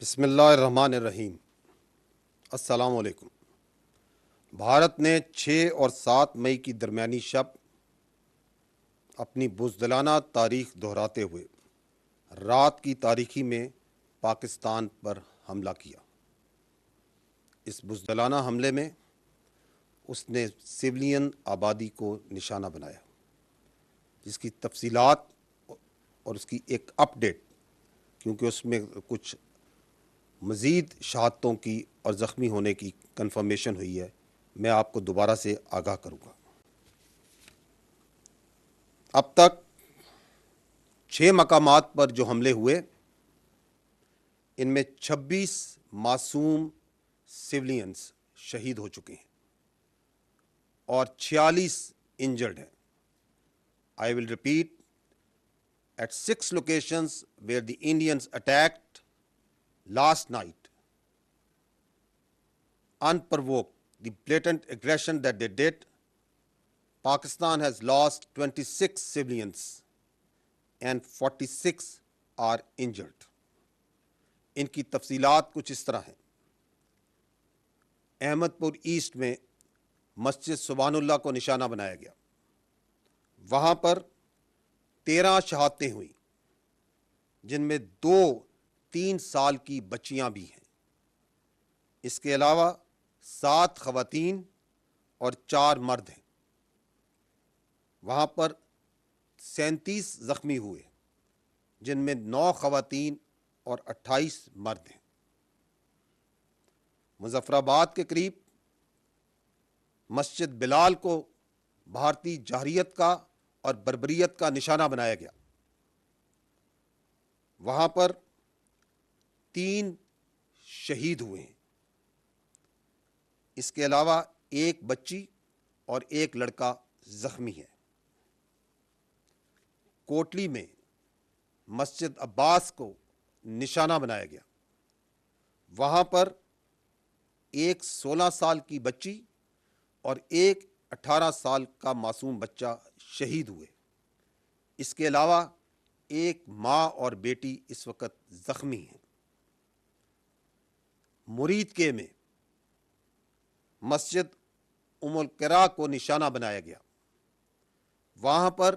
بسم اللہ الرحمن الرحیم۔ السلام علیکم۔ بھارت نے 6 اور 7 مئی کی درمیانی شب اپنی بزدلانہ تاریخ دہراتے ہوئے رات کی تاریکی میں پاکستان پر حملہ کیا۔ اس بزدلانہ حملے میں اس نے سویلین آبادی کو نشانہ بنایا، جس کی تفصیلات اور اس کی ایک اپ ڈیٹ، کیونکہ اس میں کچھ مزید شہادتوں کی اور زخمی ہونے کی کنفرمیشن ہوئی ہے، میں آپ کو دوبارہ سے آگاہ کروں گا۔ اب تک 6 مقامات پر جو حملے ہوئے، ان میں 26 معصوم سویلینز شہید ہو چکے ہیں اور 46 انجرڈ ہیں۔ I will repeat, at 6 locations where the Indians attacked last night, unprovoked, the blatant aggression that they did, Pakistan has lost 26 civilians and 46 are injured. ان کی تفصیلات کچھ اس طرح ہیں۔ احمد پور ایسٹ میں مسجد سبحان اللہ کو نشانہ بنایا گیا، وہاں پر 13 شہادتیں ہوئیں، جن میں 2 3 سال کی بچیاں بھی ہیں۔ اس کے علاوہ 7 خواتین اور 4 مرد ہیں۔ وہاں پر 37 زخمی ہوئے، جن میں 9 خواتین اور 28 مرد ہیں۔ مظفر آباد کے قریب مسجد بلال کو بھارتی جارحیت کا اور بربریت کا نشانہ بنایا گیا۔ وہاں پر 3 شہید ہوئے ہیں۔ اس کے علاوہ 1 بچی اور 1 لڑکا زخمی ہے۔ کوٹلی میں مسجد عباس کو نشانہ بنایا گیا، وہاں پر 1 16 سال کی بچی اور 1 18 سال کا معصوم بچہ شہید ہوئے۔ اس کے علاوہ 1 ماں اور بیٹی اس وقت زخمی ہیں۔ مرید کے میں مسجد ام القرا کو نشانہ بنایا گیا، وہاں پر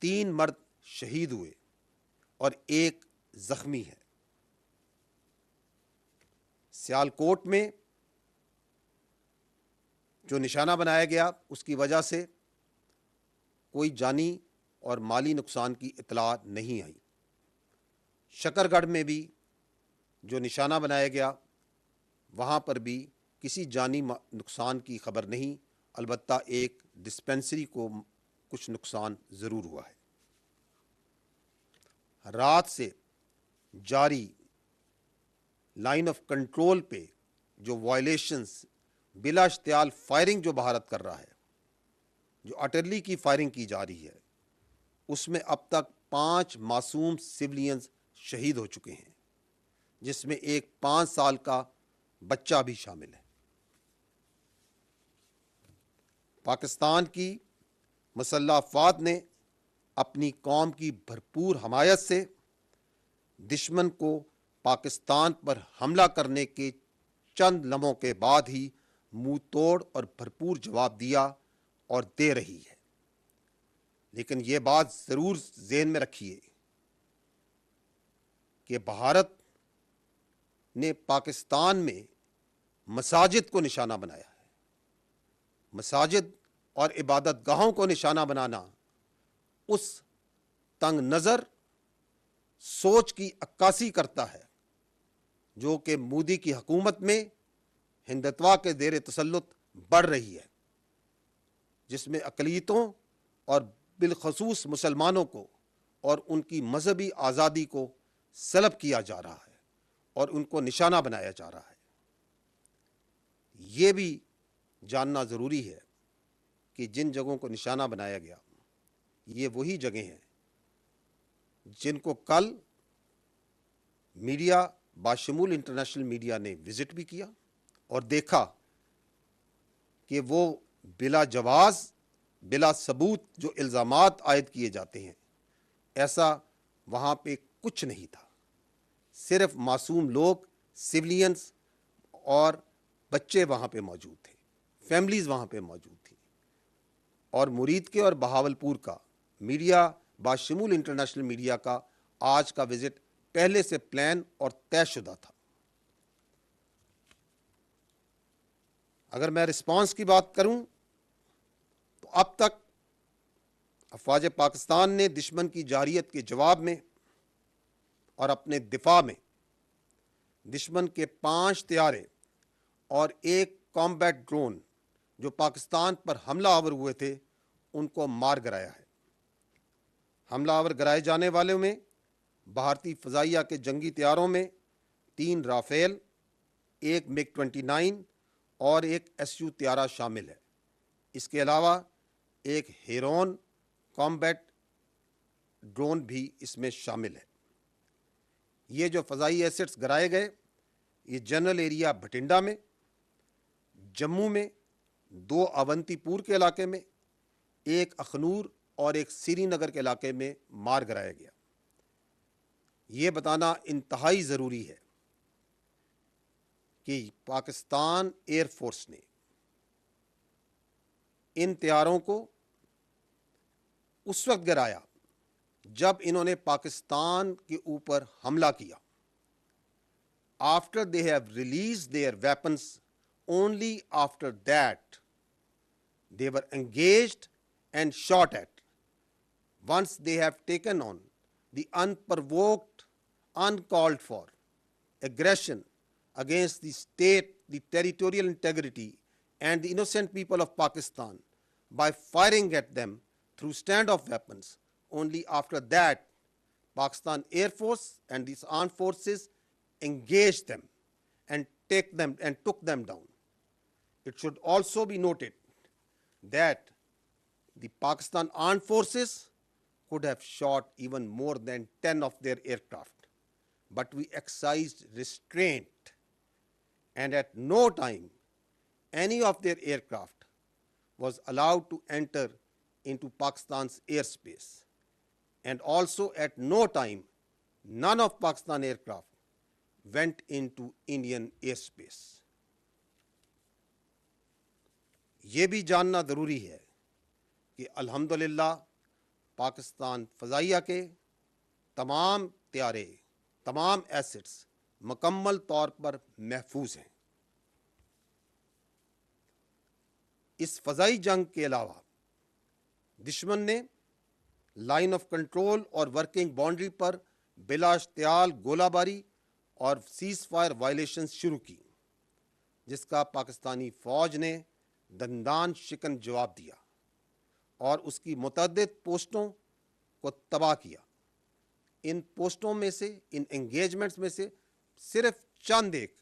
3 مرد شہید ہوئے اور 1 زخمی ہے۔ سیالکوٹ میں جو نشانہ بنایا گیا، اس کی وجہ سے کوئی جانی اور مالی نقصان کی اطلاع نہیں آئی۔ شکر گڑھ میں بھی جو نشانہ بنایا گیا، وہاں پر بھی کسی جانی نقصان کی خبر نہیں، البتہ ایک ڈسپنسری کو کچھ نقصان ضرور ہوا ہے۔ رات سے جاری لائن آف کنٹرول پہ جو وائلیشنز، بلا اشتعال فائرنگ جو بھارت کر رہا ہے، جو آرٹلری کی فائرنگ کی جا رہی ہے، اس میں اب تک 5 معصوم سویلینز شہید ہو چکے ہیں، جس میں ایک 5 سال کا بچہ بھی شامل ہے۔ پاکستان کی مسلح افواج نے اپنی قوم کی بھرپور حمایت سے دشمن کو پاکستان پر حملہ کرنے کے چند لمحوں کے بعد ہی منہ توڑ اور بھرپور جواب دیا اور دے رہی ہے۔ لیکن یہ بات ضرور ذہن میں رکھیے کہ بھارت نے پاکستان میں مساجد کو نشانہ بنایا ہے۔ مساجد اور عبادت گاہوں کو نشانہ بنانا اس تنگ نظر سوچ کی عکاسی کرتا ہے جو کہ مودی کی حکومت میں ہندتوا کے زیر تسلط بڑھ رہی ہے، جس میں اقلیتوں اور بالخصوص مسلمانوں کو اور ان کی مذہبی آزادی کو سلب کیا جا رہا ہے اور ان کو نشانہ بنایا جا رہا ہے۔ یہ بھی جاننا ضروری ہے کہ جن جگہوں کو نشانہ بنایا گیا، یہ وہی جگہیں ہیں جن کو کل میڈیا باشمول انٹرنیشنل میڈیا نے وزٹ بھی کیا اور دیکھا کہ وہ بلا جواز، بلا ثبوت جو الزامات عائد کیے جاتے ہیں، ایسا وہاں پہ کچھ نہیں تھا۔ صرف معصوم لوگ، سولینز اور بچے وہاں پہ موجود تھے، فیملیز وہاں پہ موجود تھیں، اور مرید کے اور بہاولپور کا میڈیا باشمول انٹرنیشنل میڈیا کا آج کا وزٹ پہلے سے پلان اور طے شدہ تھا۔ اگر میں رسپانس کی بات کروں تو اب تک افواج پاکستان نے دشمن کی جارحیت کے جواب میں اور اپنے دفاع میں دشمن کے 5 طیارے اور 1 کامبیٹ ڈرون جو پاکستان پر حملہ آور ہوئے تھے ان کو مار گرایا ہے۔ حملہ آور گرائے جانے والوں میں بھارتی فضائیہ کے جنگی طیاروں میں 3 رافیل، 1 MiG 29 اور 1 SU طیارہ شامل ہے۔ اس کے علاوہ ایک ہیرون کامبیٹ ڈرون بھی اس میں شامل ہے۔ یہ جو فضائی ایسٹس گرائے گئے یہ جنرل ایریا بھٹنڈا میں، جموں میں 2 اونتی پور کے علاقے میں، 1 اخنور اور 1 سری نگر کے علاقے میں مار گرایا گیا۔ یہ بتانا انتہائی ضروری ہے کہ پاکستان ایئر فورس نے ان طیاروں کو اس وقت گرایا جب انہوں نے پاکستان کے اوپر حملہ کیا۔ After they have released their weapons, only after that they were engaged and shot at. Once they have taken on the unprovoked, uncalled for aggression against the state, the territorial integrity and the innocent people of Pakistan by firing at them through standoff weapons, only after that Pakistan Air Force and these armed forces engaged them and took them down. It should also be noted that the Pakistan armed forces could have shot even more than 10 of their aircraft, but we exercised restraint, and at no time any of their aircraft was allowed to enter into Pakistan's airspace, and also at no time none of Pakistan aircraft went into Indian airspace. یہ بھی جاننا ضروری ہے کہ الحمدللہ پاکستان فضائیہ کے تمام طیارے، تمام ایسٹس مکمل طور پر محفوظ ہیں۔ اس فضائی جنگ کے علاوہ دشمن نے لائن آف کنٹرول اور ورکنگ باؤنڈری پر بلا اشتعال گولہ باری اور سیز فائر وائلیشنز شروع کی، جس کا پاکستانی فوج نے دندان شکن جواب دیا اور اس کی متعدد پوسٹوں کو تباہ کیا۔ ان پوسٹوں میں سے، ان انگیجمنٹس میں سے صرف چند ایک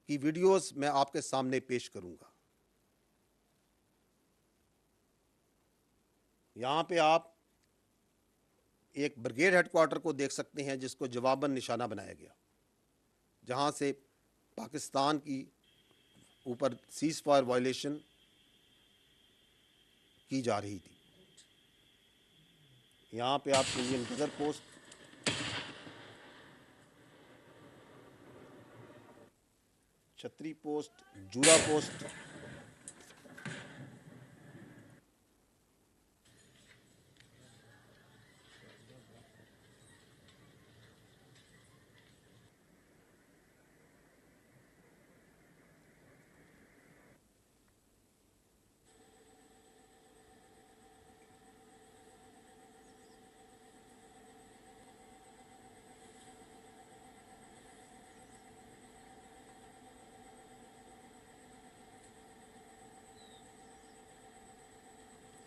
کی ویڈیوز میں آپ کے سامنے پیش کروں گا۔ یہاں پہ آپ ایک بریگیڈ ہیڈ کوارٹر کو دیکھ سکتے ہیں جس کو جواباً نشانہ بنایا گیا، جہاں سے پاکستان کی اوپر سیز فائر وائلیشن کی جا رہی تھی۔ یہاں پہ آپ انڈین غزر پوسٹ، چھتری پوسٹ، جورا پوسٹ،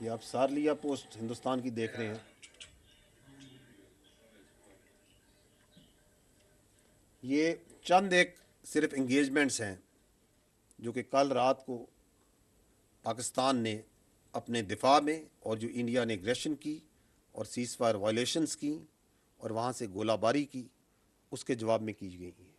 یہ آپ سارلیا پوسٹ ہندوستان کی دیکھ رہے ہیں۔ یہ چند ایک صرف انگیجمنٹس ہیں جو کہ کل رات کو پاکستان نے اپنے دفاع میں، اور جو انڈیا نے ایگریشن کی اور سیز فائر وائلیشنز کی اور وہاں سے گولہ باری کی، اس کے جواب میں کی گئی ہیں۔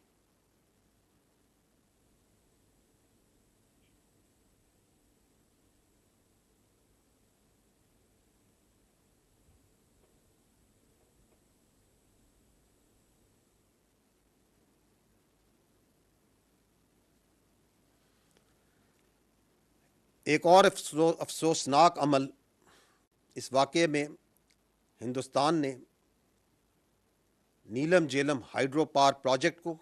ایک اور افسوسناک عمل اس واقعے میں ہندوستان نے نیلم جیلم ہائیڈرو پاور پروجیکٹ کو،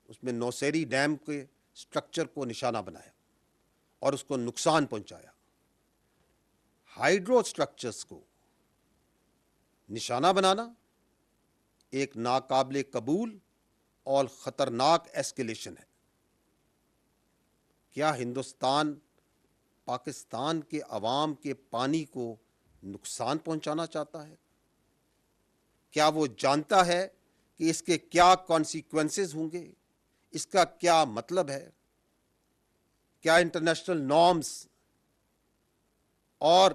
اس میں نوسیری ڈیم کے سٹرکچر کو نشانہ بنایا اور اس کو نقصان پہنچایا۔ ہائیڈرو سٹرکچرز کو نشانہ بنانا ایک ناقابل قبول اور خطرناک ایسکیلیشن ہے۔ کیا ہندوستان پاکستان کے عوام کے پانی کو نقصان پہنچانا چاہتا ہے؟ کیا وہ جانتا ہے کہ اس کے کیا کانسیکوینسز ہوں گے؟ اس کا کیا مطلب ہے؟ کیا انٹرنیشنل نارمز اور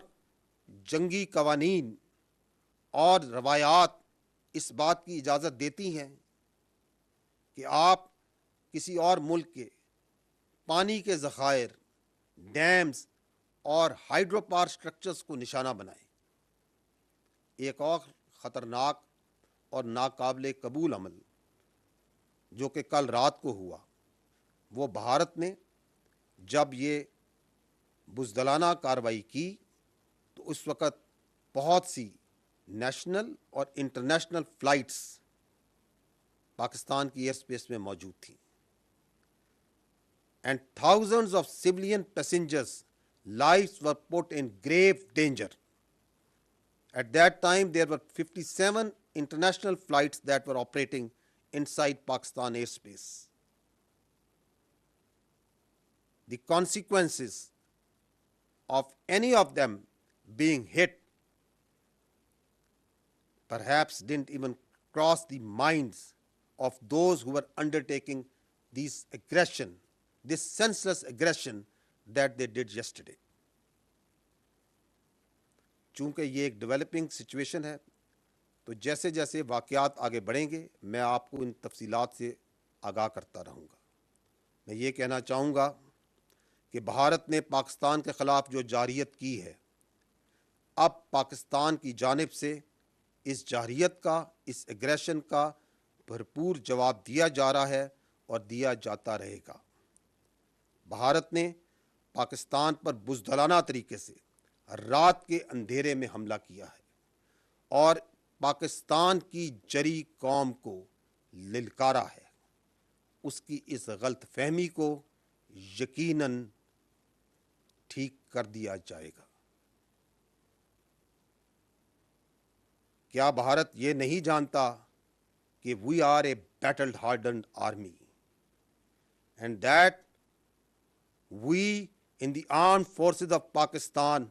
جنگی قوانین اور روایات اس بات کی اجازت دیتی ہیں کہ آپ کسی اور ملک کے پانی کے ذخائر، ڈیمز اور ہائیڈرو پاور سٹرکچرز کو نشانہ بنائیں؟ ایک اور خطرناک اور ناقابل قبول عمل جو کہ کل رات کو ہوا، وہ بھارت نے جب یہ بزدلانہ کارروائی کی تو اس وقت بہت سی نیشنل اور انٹرنیشنل فلائٹس پاکستان کی ایئر اسپیس میں موجود تھیں، and thousands of civilian passengers' lives were put in grave danger. At that time, there were 57 international flights that were operating inside Pakistan airspace. The consequences of any of them being hit perhaps didn't even cross the minds of those who were undertaking this aggression, this senseless aggression that they did yesterday. چونکہ یہ ایک developing situation ہے تو جیسے جیسے واقعات آگے بڑھیں گے میں آپ کو ان تفصیلات سے آگاہ کرتا رہوں گا۔ میں یہ کہنا چاہوں گا کہ بھارت نے پاکستان کے خلاف جو جارحیت کی ہے، اب پاکستان کی جانب سے اس جارحیت کا، اس ایگریشن کا بھرپور جواب دیا جا رہا ہے اور دیا جاتا رہے گا۔ بھارت نے پاکستان پر بزدلانہ طریقے سے رات کے اندھیرے میں حملہ کیا ہے اور پاکستان کی جری قوم کو للکارا ہے۔ اس کی اس غلط فہمی کو یقیناً ٹھیک کر دیا جائے گا۔ کیا بھارت یہ نہیں جانتا کہ we are a battle hardened army and that we in the armed forces of Pakistan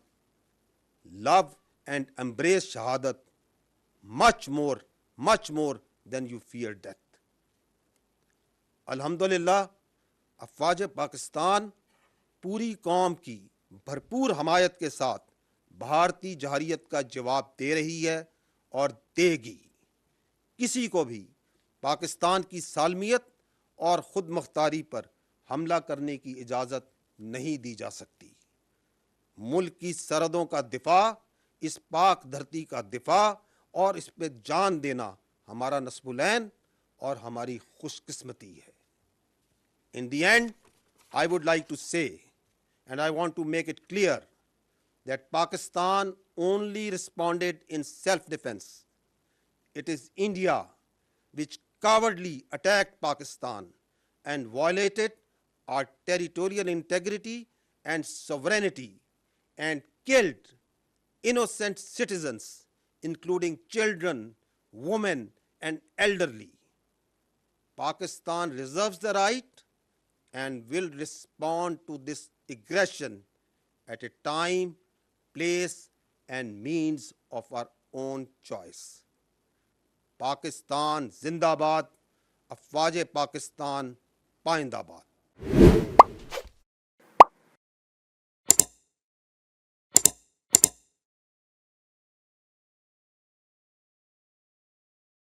love and embrace shahadat much more than you fear death. الحمدللہ افواج پاکستان پوری قوم کی بھرپور حمایت کے ساتھ بھارتی جارحیت کا جواب دے رہی ہے اور دے گی۔ کسی کو بھی پاکستان کی سالمیت اور خود مختاری پر حملہ کرنے کی اجازت نہیں دی جا سکتی۔ ملک کی سرحدوں کا دفاع، اس پاک دھرتی کا دفاع اور اس پہ جان دینا ہمارا نصب العین اور ہماری خوش قسمتی ہے۔ In the end, I would like to say, and I want to make it clear, that Pakistan only responded in self-defense. It is India which cowardly attacked Pakistan and violated our territorial integrity and sovereignty and killed innocent citizens, including children, women, and elderly. Pakistan reserves the right and will respond to this aggression at a time, place, and means of our own choice. Pakistan زندہ باد، افواج پاکستان پائندہ باد۔